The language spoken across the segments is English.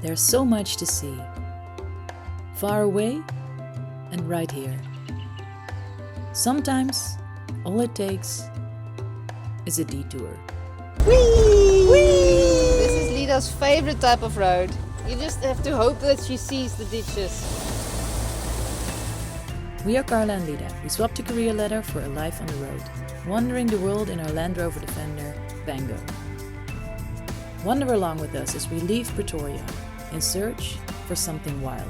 There's so much to see. Far away and right here. Sometimes all it takes is a detour. Whee! Whee! This is Lida's favorite type of road. You just have to hope that she sees the ditches. We are Carla and Lida. We swapped a career ladder for a life on the road, wandering the world in our Land Rover Defender, PANGO. Wander along with us as we leave Pretoria in search for something wild.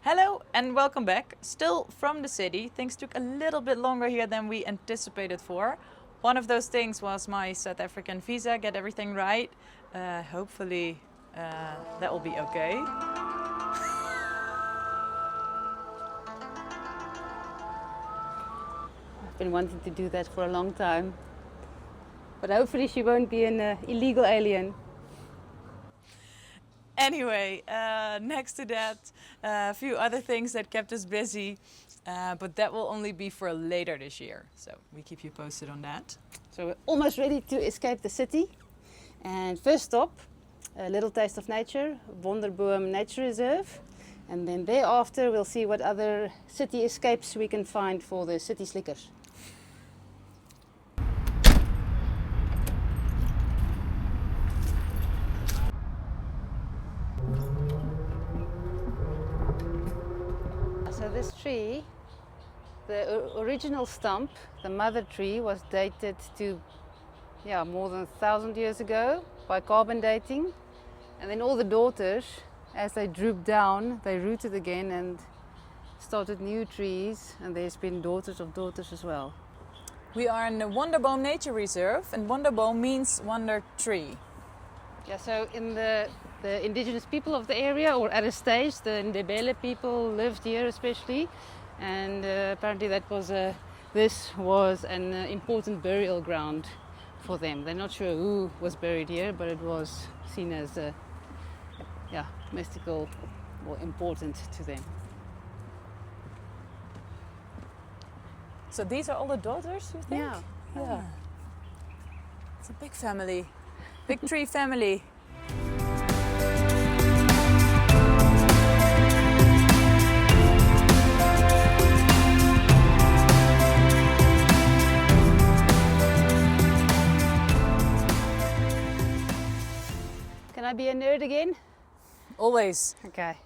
Hello and welcome back. Still from the city. Things took a little bit longer here than we anticipated for. One of those things was my South African visa, get everything right. Hopefully that will be okay. I've been wanting to do that for a long time. But hopefully she won't be an illegal alien. Anyway, next to that, a few other things that kept us busy, but that will only be for later this year. So we keep you posted on that. So we're almost ready to escape the city. And first stop, a little taste of nature, Waterberg Nature Reserve. And then thereafter we'll see what other city escapes we can find for the city slickers. So this tree, the original stump, the mother tree, was dated to more than 1,000 years ago by carbon dating. And then all the daughters, as they drooped down, they rooted again and started new trees, and there's been daughters of daughters as well. We are in the Waterberg Nature Reserve, and Waterberg means wonder tree. Yeah, so in the indigenous people of the area, or at a stage, the Ndebele people lived here especially, and apparently this was an important burial ground for them. They're not sure who was buried here, but it was seen as mystical or important to them. So these are all the daughters, you think? Yeah. It's a big family, big tree family. Can I be a nerd again? Always. Okay.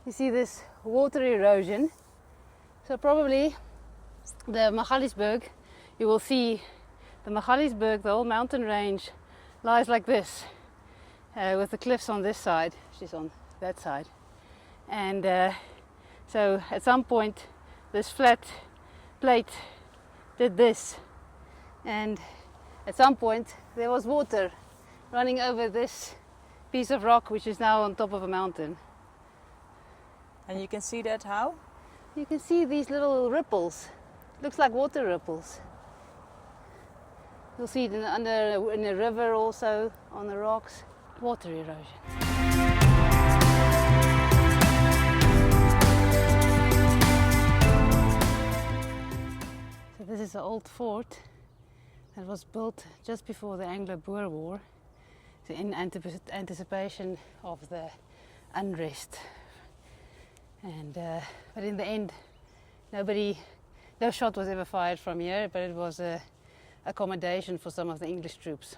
You see this water erosion. So probably the Magaliesberg, you will see the Magaliesberg, the whole mountain range, lies like this, with the cliffs on this side, she's on that side. And so at some point this flat plate did this, and at some point there was water running over this piece of rock, which is now on top of a mountain. And you can see that how? You can see these little ripples. Looks like water ripples. You'll see it in the river also, on the rocks. Water erosion. So this is an old fort that was built just before the Anglo-Boer War, in anticipation of the unrest. And but in the end, no shot was ever fired from here, but it was a accommodation for some of the English troops.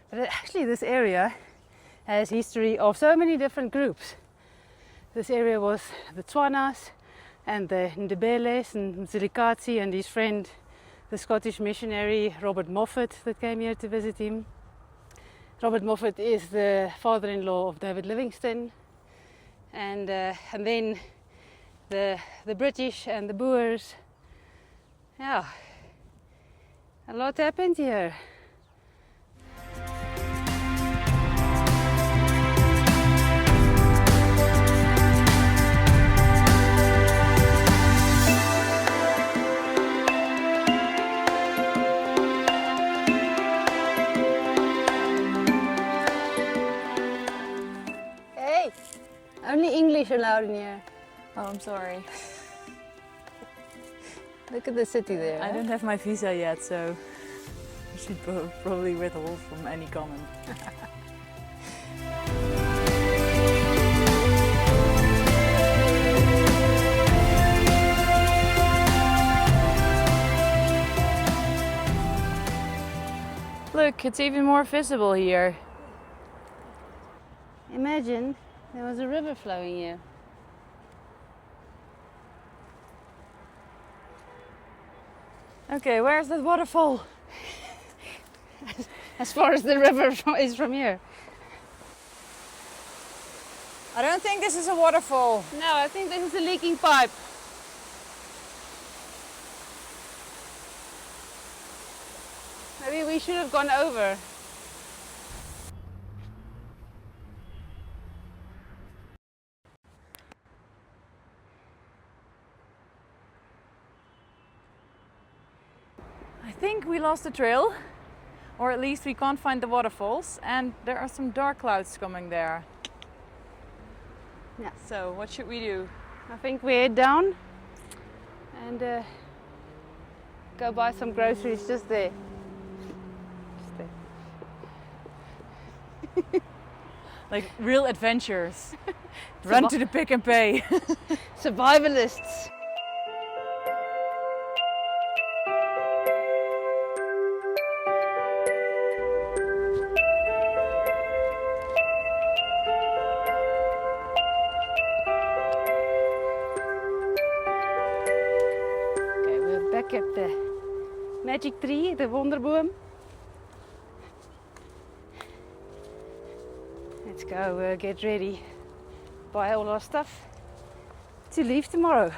But actually this area has history of so many different groups. This area was the Tswanas and the Ndebeles and Mzilikazi and his friend, the Scottish missionary Robert Moffat, that came here to visit him. Robert Moffat is the father-in-law of David Livingstone, and then the British and the Boers. Yeah, a lot happened here. Hey, only English allowed in here. Oh, I'm sorry. Look at the city there. I don't have my visa yet, so She probably withhold from any comment. Look, it's even more visible here. Imagine there was a river flowing here. Okay, where's that waterfall? As far as the river is from here. I don't think this is a waterfall. No, I think this is a leaking pipe. Maybe we should have gone over. I think we lost the trail, or at least we can't find the waterfalls, and there are some dark clouds coming there. Yeah. So what should we do? I think we head down and go buy some groceries just there. Just there. Like real adventures. Run to the Pick and Pay. Survivalists. Okay, we're back at the magic tree, the wonderboom. Let's go get ready, buy all our stuff to leave tomorrow.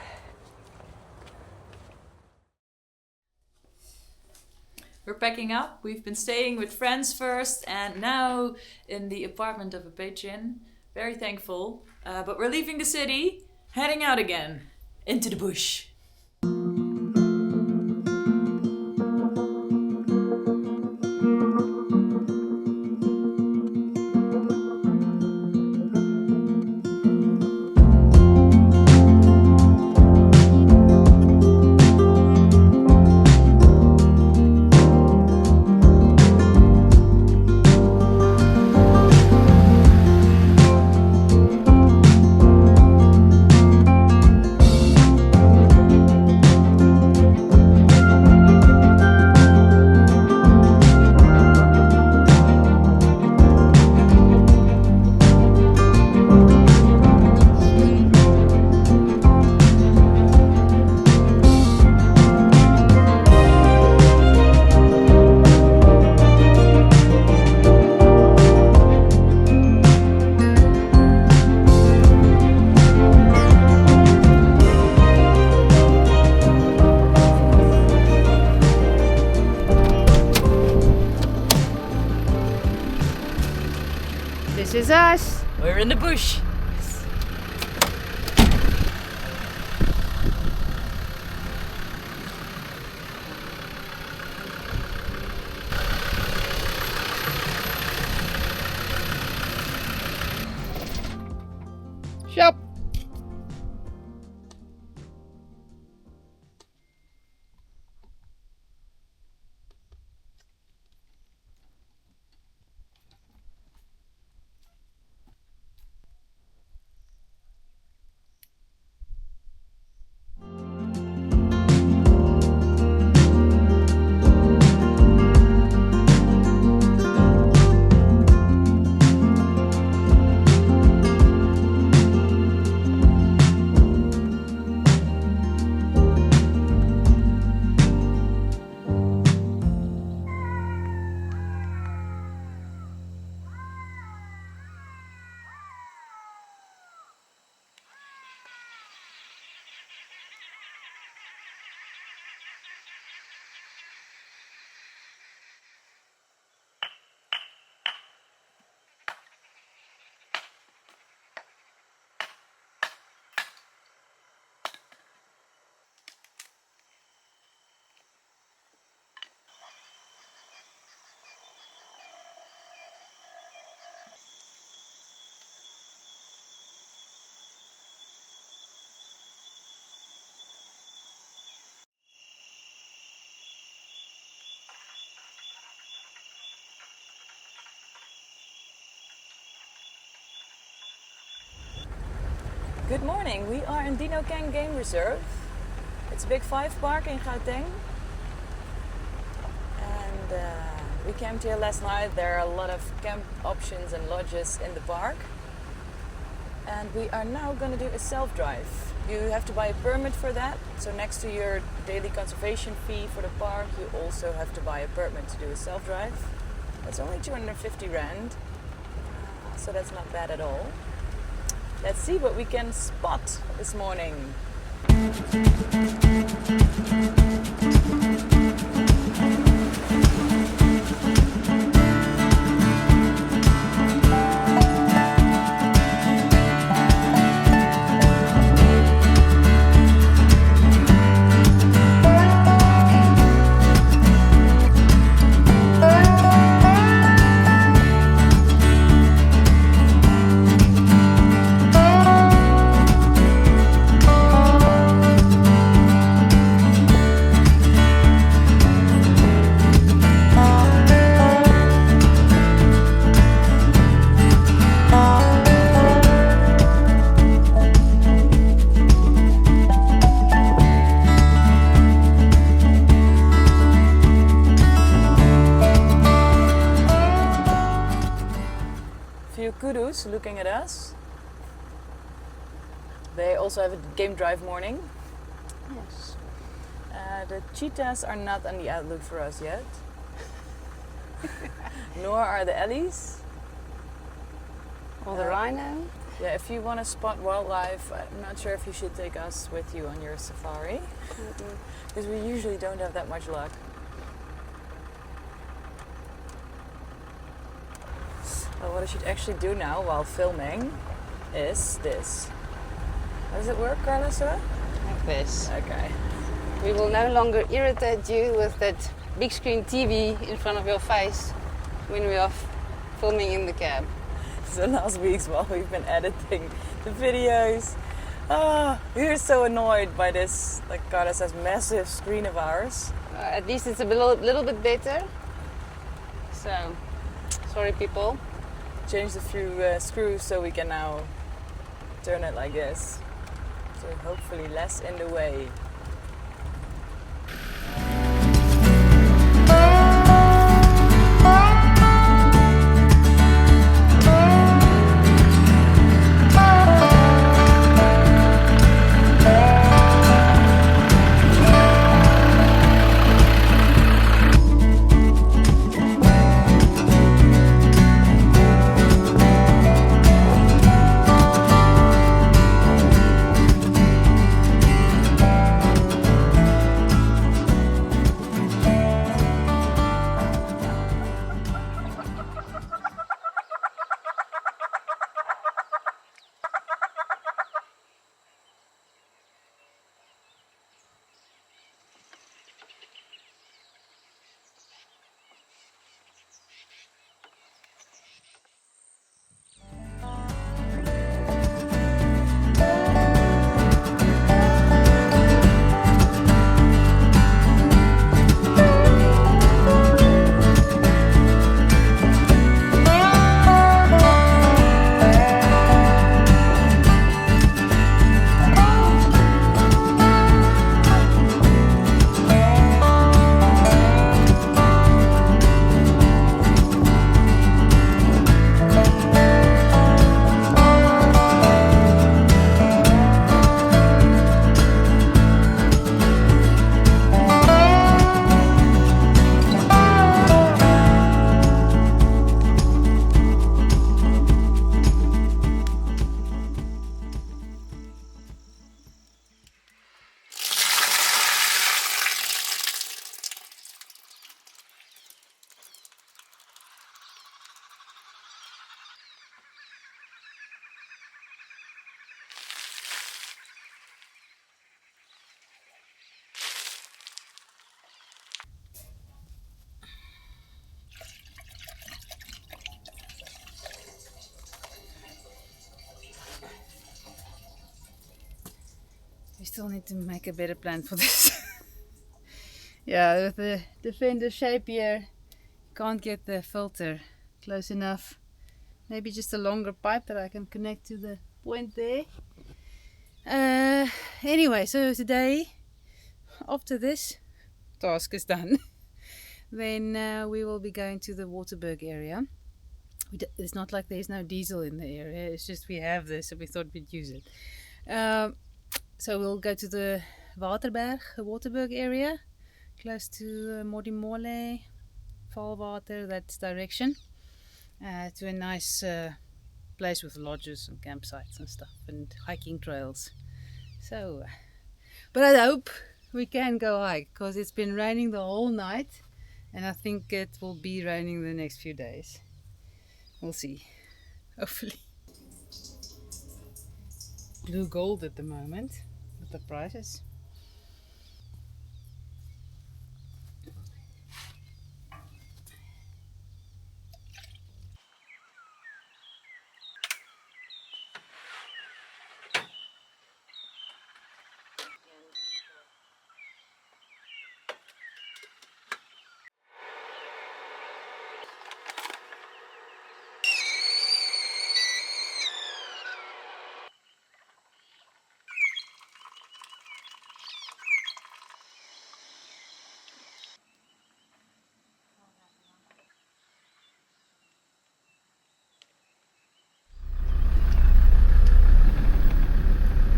We're packing up. We've been staying with friends first and now in the apartment of a patron. Very thankful. But we're leaving the city, heading out again into the bush. This is us. We're in the bush. Shop. Good morning. We are in Dinokeng Game Reserve. It's a big 5 park in Gauteng. And we camped here last night. There are a lot of camp options and lodges in the park. And we are now going to do a self-drive. You have to buy a permit for that. So next to your daily conservation fee for the park, you also have to buy a permit to do a self-drive. That's only 250 rand. So that's not bad at all. Let's see what we can spot this morning. Kudus looking at us. They also have a game drive morning. Yes. The cheetahs are not on the outlook for us yet. Nor are the ellies. Or the rhino. Yeah, if you want to spot wildlife, I'm not sure if you should take us with you on your safari. Because we usually don't have that much luck. Well, what I should actually do now while filming is this. How does it work, Carlosa? Like this. Okay. We will no longer irritate you with that big screen TV in front of your face when we are filming in the cab. So last week's while we've been editing the videos, we were so annoyed by this, like Carlos says, massive screen of ours. At least it's a little bit better. So, sorry people. Changed a few screws so we can now turn it like this. So hopefully less in the way. We still need to make a better plan for this. Yeah, with the Defender shape here, can't get the filter close enough. Maybe just a longer pipe that I can connect to the point there. Anyway, so today, after this task is done, then we will be going to the Waterberg area. It's not like there's no diesel in the area, it's just we have this and we thought we'd use it. So we'll go to the Waterberg area, close to Modimolle, Valwater, that direction, to a nice place with lodges and campsites and stuff and hiking trails. So, but I hope we can go hike because it's been raining the whole night and I think it will be raining the next few days. We'll see, hopefully. Blue gold at the moment with the prices.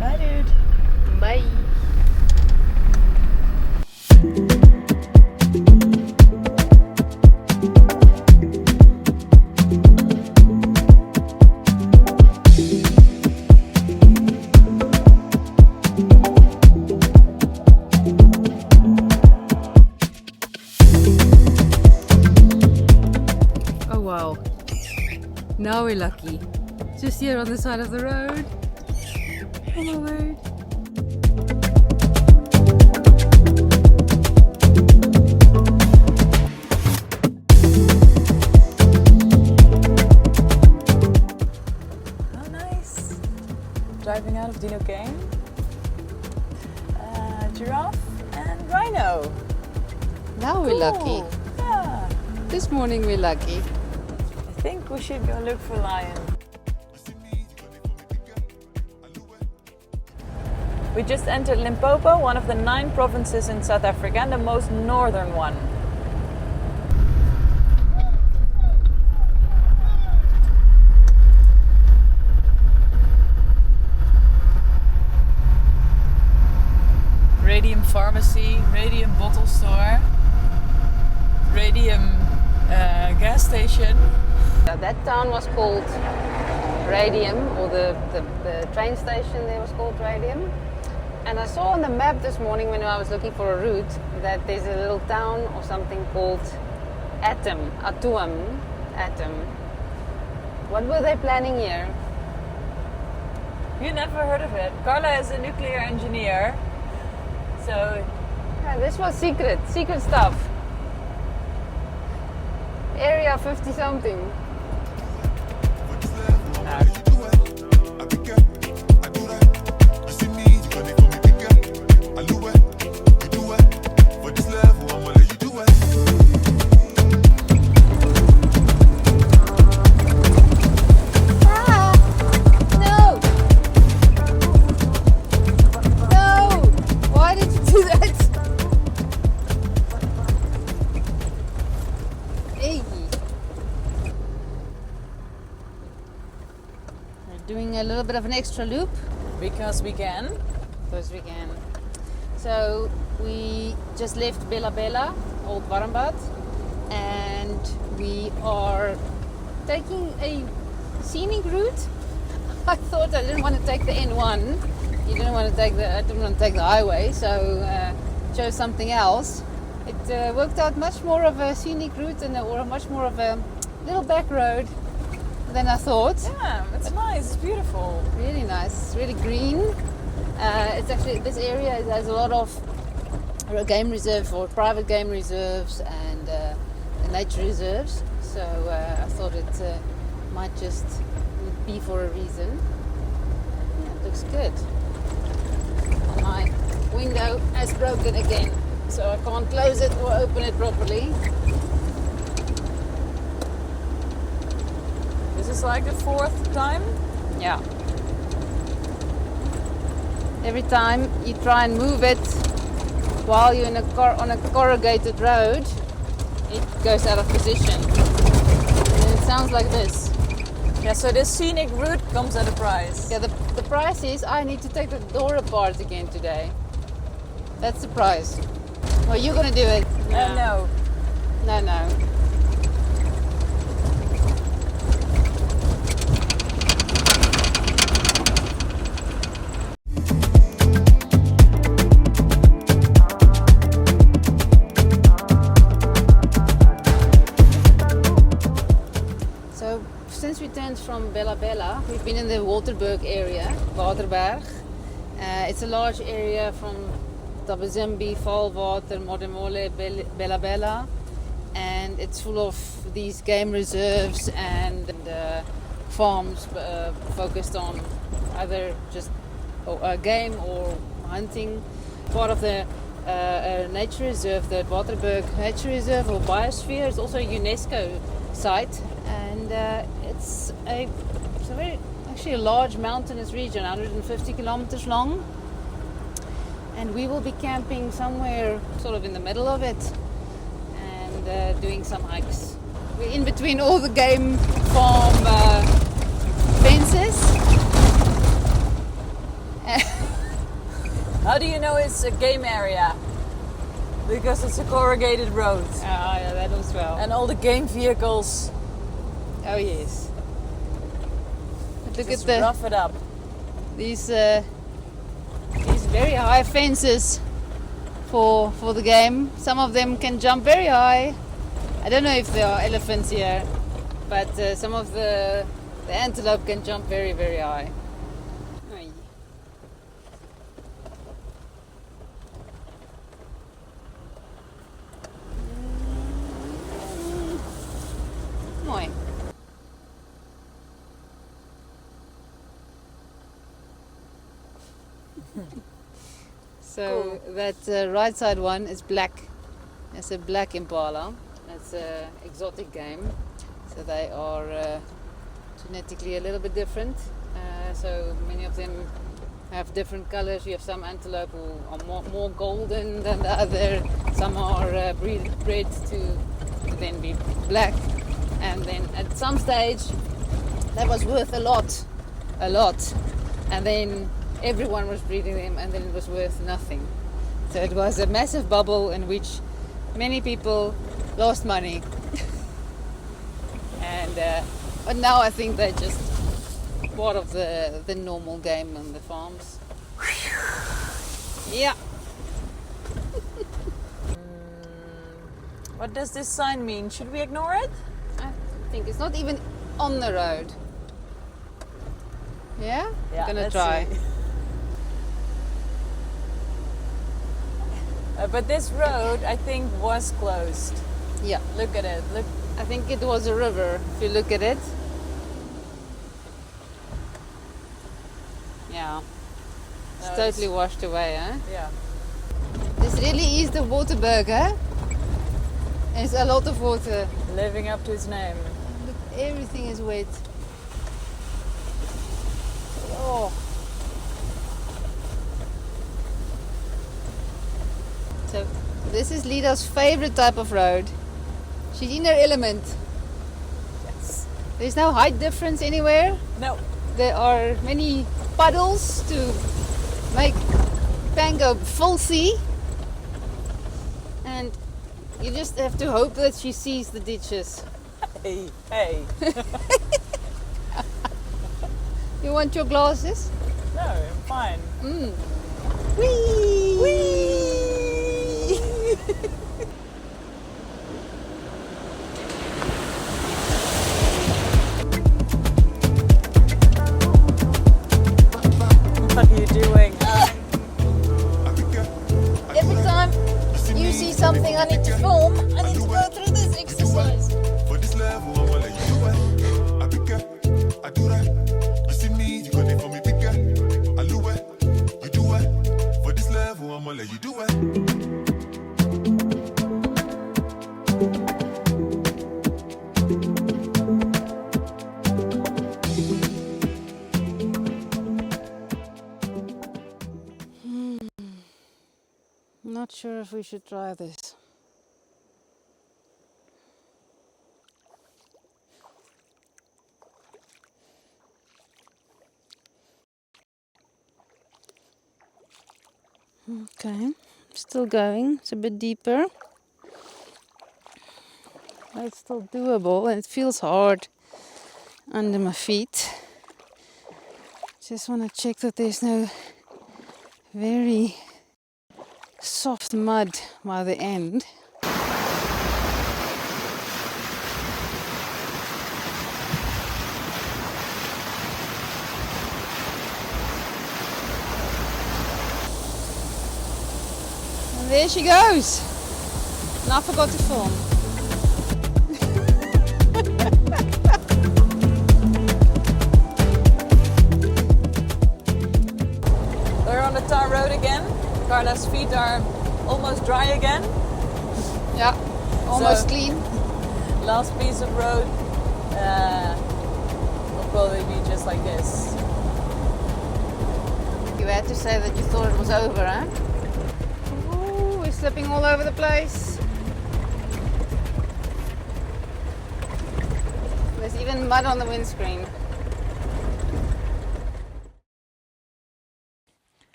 Bye, dude. Bye. Oh wow, now we're lucky. Just here on the side of the road. Oh my word. How nice. Driving out of Dinokeng. Giraffe and rhino. Now we're Cool. lucky. Yeah. This morning we're lucky. I think we should go look for lion. We just entered Limpopo, one of the 9 provinces in South Africa, and the most northern one. Radium Pharmacy, Radium Bottle Store, Radium gas station. That town was called Radium, or the train station there was called Radium. And I saw on the map this morning when I was looking for a route that there's a little town or something called Atom. What were they planning here? You never heard of it. Carla is a nuclear engineer. So Yeah, this was secret stuff. Area 50 something. Doing a little bit of an extra loop because we can. So we just left Bella Bella, Old Warmbad, and we are taking a scenic route. I thought I didn't want to take the N1. I didn't want to take the highway, so chose something else. It worked out much more of a scenic route or much more of a little back road than I thought. Yeah, it's nice, it's beautiful. Really nice, it's really green. It's actually, this area has a lot of game reserves or private game reserves and nature reserves. So I thought it might just be for a reason. Yeah, it looks good. My window has broken again, so I can't close it or open it properly. This is like the 4th time. Yeah. every time you try and move it while you're on a corrugated road, it goes out of position. And it sounds like this. Yeah, so this scenic route comes at a price. Yeah, the price is I need to take the door apart again today. That's the price. Well, you're gonna do it. No. No. So since we turned from Bella Bella, we've been in the Waterberg area, Waterberg. It's a large area from Tabazimbi, Valwater, Modemole, Bella Bella, and it's full of these game reserves and farms focused on either just game or hunting. Part of the nature reserve, the Waterberg Nature Reserve or Biosphere, is also a UNESCO site, and it's actually a large mountainous region, 150 kilometers long. And we will be camping somewhere sort of in the middle of it and doing some hikes. We're in between all the game farm fences. How do you know it's a game area? Because it's a corrugated road. Yeah, that as well. And all the game vehicles. Oh yes. But look Just at rough it up. these very high fences for the game. Some of them can jump very high. I don't know if there are elephants here, but some of the antelope can jump very, very high. Mooi. So Cool. that right side one is black. It's a black impala. That's an exotic game. So they are genetically a little bit different. So many of them have different colors. You have some antelope who are more golden than the other. Some are bred to then be black. And then at some stage that was worth a lot. And then everyone was breeding them, and then it was worth nothing. So it was a massive bubble in which many people lost money. And but now I think they're just part of the normal game on the farms. Yeah. What does this sign mean? Should we ignore it? I think it's not even on the road. Yeah? Yeah, Gonna let's try. see. But this road, I think, was closed. Yeah. Look at it. Look. I think it was a river, if you look at it. Yeah. It's No, totally washed away, huh? Yeah. This really is the Waterberg, huh? It's a lot of water. Living up to its name. Look, everything is wet. Oh. So, this is Lida's favorite type of road. She's in her element. Yes. There's no height difference anywhere. No. There are many puddles to make Pango full sea. And you just have to hope that she sees the ditches. Hey. You want your glasses? No, I'm fine. Whee! Whee! What are you doing? Every time you see something I need to film, I need to go through this exercise. For this level, I'ma let you do it. I pick it, I do that. You see me, you got it for me, pick it. I do it, you do it. For this level, I'ma let you sure if we should try this. Okay, still going. It's a bit deeper. But it's still doable and it feels hard under my feet. Just want to check that there's no very soft mud by the end. And there she goes. And I forgot to film. We're on the tar road again. Carla's feet are almost dry again. Yeah, almost So- clean. Last piece of road will probably be just like this. You had to say that you thought it was over, huh? Ooh, we're slipping all over the place. There's even mud on the windscreen.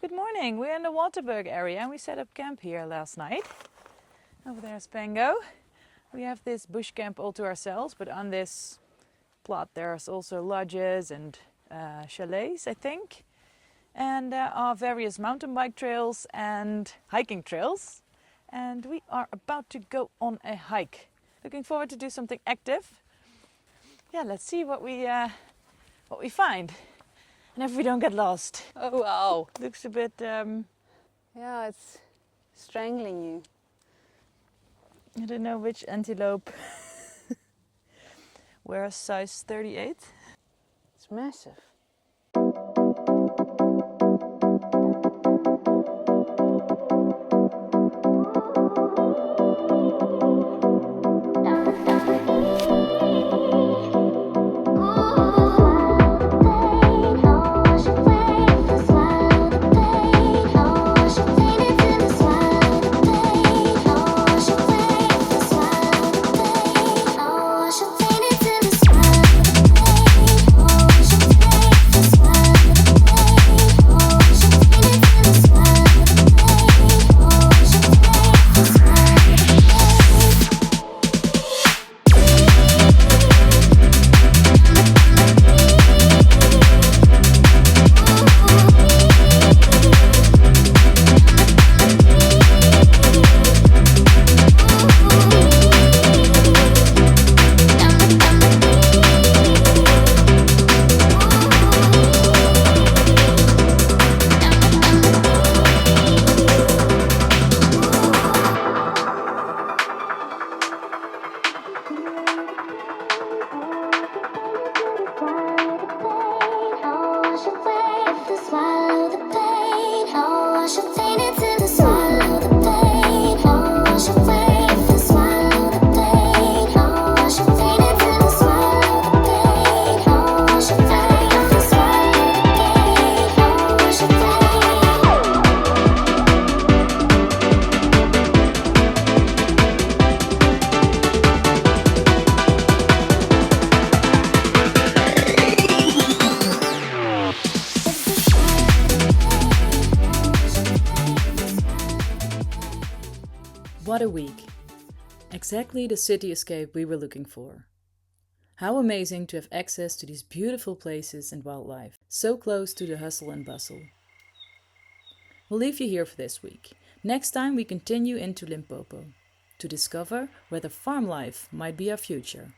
Good morning, we're in the Waterberg area and we set up camp here last night. Over there's Pango. We have this bush camp all to ourselves, but on this plot there's also lodges and chalets, I think. And there are various mountain bike trails and hiking trails. And we are about to go on a hike. Looking forward to do something active. Yeah, let's see what we find. And if we don't get lost. Oh wow. Looks a bit Yeah, it's strangling you. I don't know which antelope wears size 38. It's massive. What a week! Exactly the city escape we were looking for. How amazing to have access to these beautiful places and wildlife, so close to the hustle and bustle. We'll leave you here for this week. Next time we continue into Limpopo to discover whether farm life might be our future.